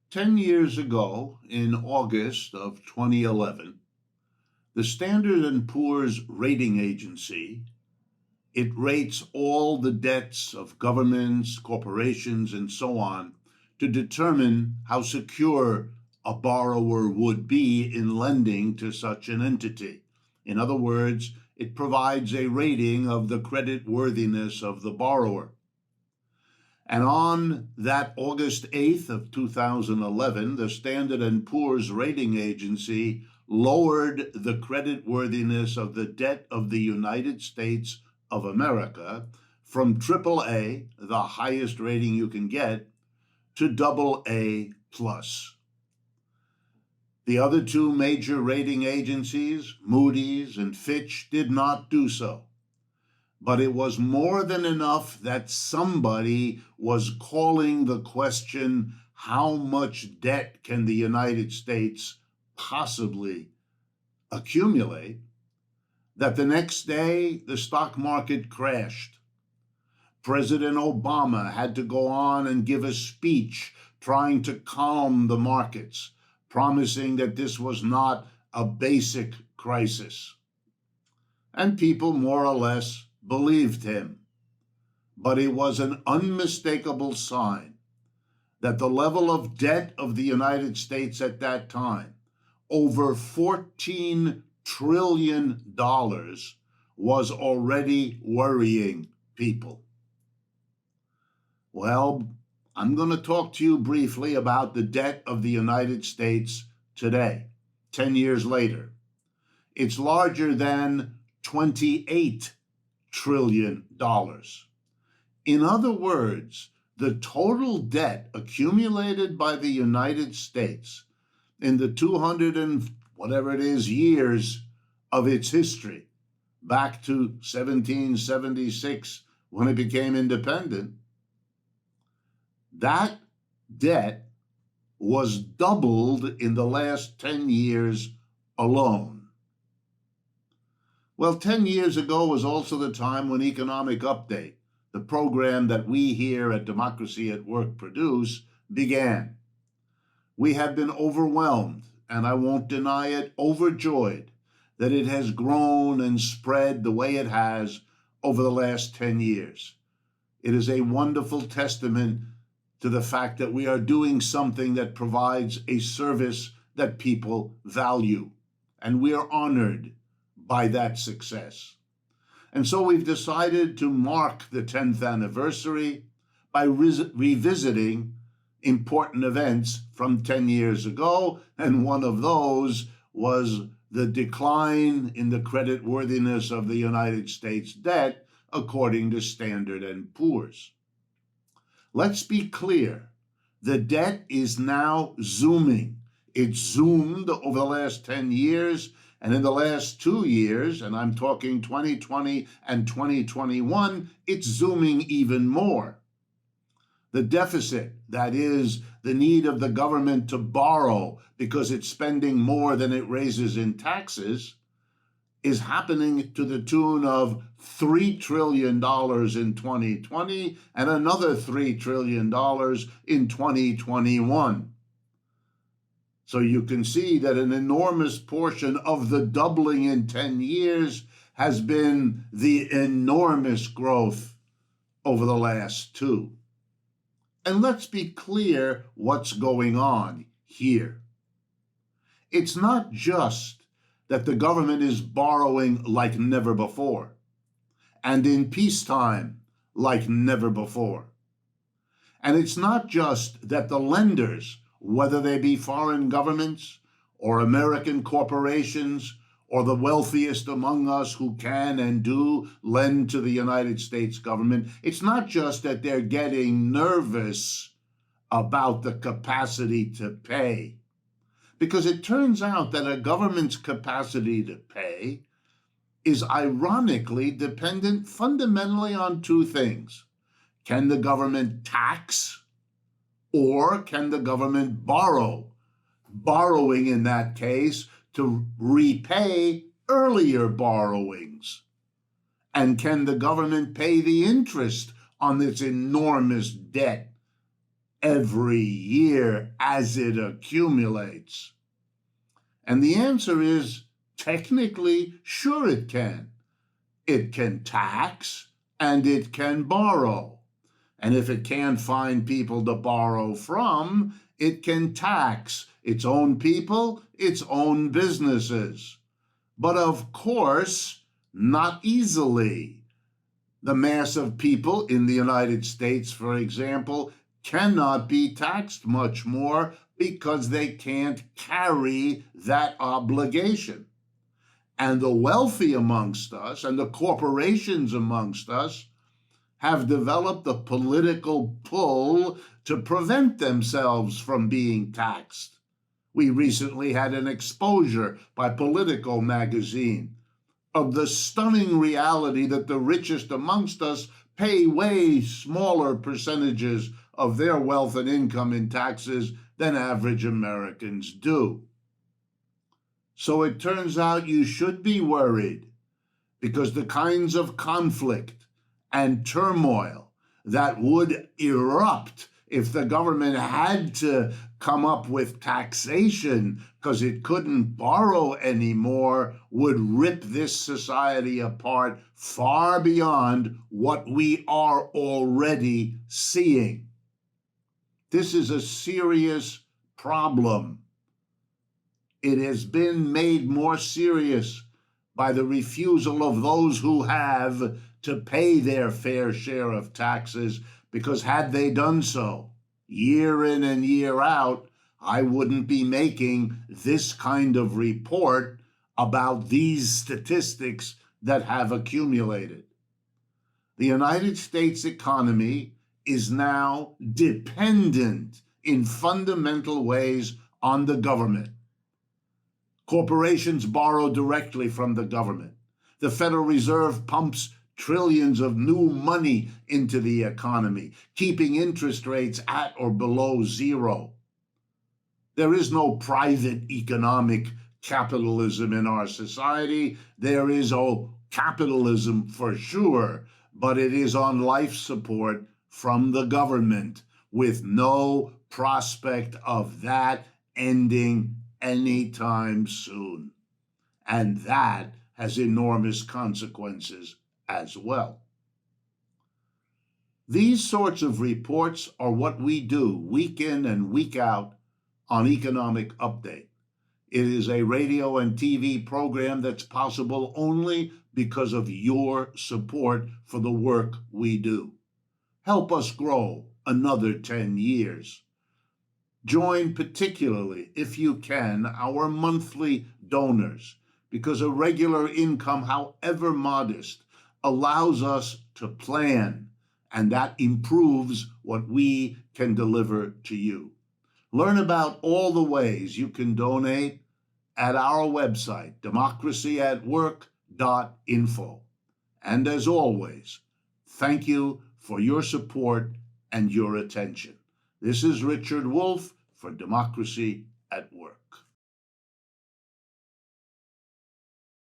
10 years ago, in August of 2011, the Standard and Poor's rating agency, it rates all the debts of governments, corporations, and so on to determine how secure a borrower would be in lending to such an entity. In other words, it provides a rating of the credit worthiness of the borrower. And on that August 8th of 2011, the Standard and Poor's rating agency lowered the credit worthiness of the debt of the United States of America from AAA, the highest rating you can get, to AA plus. The other two major rating agencies, Moody's and Fitch, did not do so. But it was more than enough that somebody was calling the question, how much debt can the United States possibly accumulate, that the next day the stock market crashed. President Obama had to go on and give a speech trying to calm the markets, promising that this was not a basic crisis. And people more or less believed him. But it was an unmistakable sign that the level of debt of the United States at that time, over $14 trillion, was already worrying people. Well, I'm going to talk to you briefly about the debt of the United States today, 10 years later. It's larger than $28 trillion. In other words, the total debt accumulated by the United States in the 200 and whatever it is years of its history, back to 1776 when it became independent, that debt was doubled in the last 10 years alone. Well, 10 years ago was also the time when Economic Update, the program that we here at Democracy at Work produce, began. We have been overwhelmed, and I won't deny it, overjoyed that it has grown and spread the way it has over the last 10 years. It is a wonderful testament to the fact that we are doing something that provides a service that people value, and we are honored by that success. And so we've decided to mark the 10th anniversary by revisiting important events from 10 years ago, and one of those was the decline in the credit worthiness of the United States debt, according to Standard and Poor's. Let's be clear, the debt is now zooming. It's zoomed over the last 10 years, and in the last 2 years, and I'm talking 2020 and 2021, it's zooming even more. The deficit, that is, the need of the government to borrow because it's spending more than it raises in taxes, is happening to the tune of $3 trillion in 2020 and another $3 trillion in 2021. So you can see that an enormous portion of the doubling in 10 years has been the enormous growth over the last 2. And let's be clear what's going on here. It's not just that the government is borrowing like never before, and in peacetime like never before. And it's not just that the lenders, whether they be foreign governments or American corporations or the wealthiest among us who can and do lend to the United States government, it's not just that they're getting nervous about the capacity to pay. Because it turns out that a government's capacity to pay is ironically dependent fundamentally on 2 things. Can the government tax, or can the government borrow? Borrowing in that case to repay earlier borrowings. And can the government pay the interest on this enormous debt every year as it accumulates? And the answer is technically, sure it can. It can tax and it can borrow. And if it can't find people to borrow from, it can tax its own people, its own businesses. But of course, not easily. The mass of people in the United States, for example, cannot be taxed much more because they can't carry that obligation. And the wealthy amongst us and the corporations amongst us have developed a political pull to prevent themselves from being taxed. We recently had an exposure by Politico magazine of the stunning reality that the richest amongst us pay way smaller percentages of their wealth and income in taxes than average Americans do. So it turns out you should be worried, because the kinds of conflict and turmoil that would erupt if the government had to come up with taxation because it couldn't borrow anymore would rip this society apart far beyond what we are already seeing. This is a serious problem. It has been made more serious by the refusal of those who have to pay their fair share of taxes, because had they done so, year in and year out, I wouldn't be making this kind of report about these statistics that have accumulated. The United States economy is now dependent in fundamental ways on the government. Corporations borrow directly from the government. The Federal Reserve pumps trillions of new money into the economy, keeping interest rates at or below zero. There is no private economic capitalism in our society. There is capitalism for sure, but it is on life support from the government, with no prospect of that ending anytime soon. And that has enormous consequences as well. These sorts of reports are what we do week in and week out on Economic Update. It is a radio and TV program that's possible only because of your support for the work we do. Help us grow another 10 years. Join particularly, if you can, our monthly donors, because a regular income, however modest, allows us to plan, and that improves what we can deliver to you. Learn about all the ways you can donate at our website, democracyatwork.info. And as always, thank you for your support and your attention. This is Richard Wolff for Democracy at Work.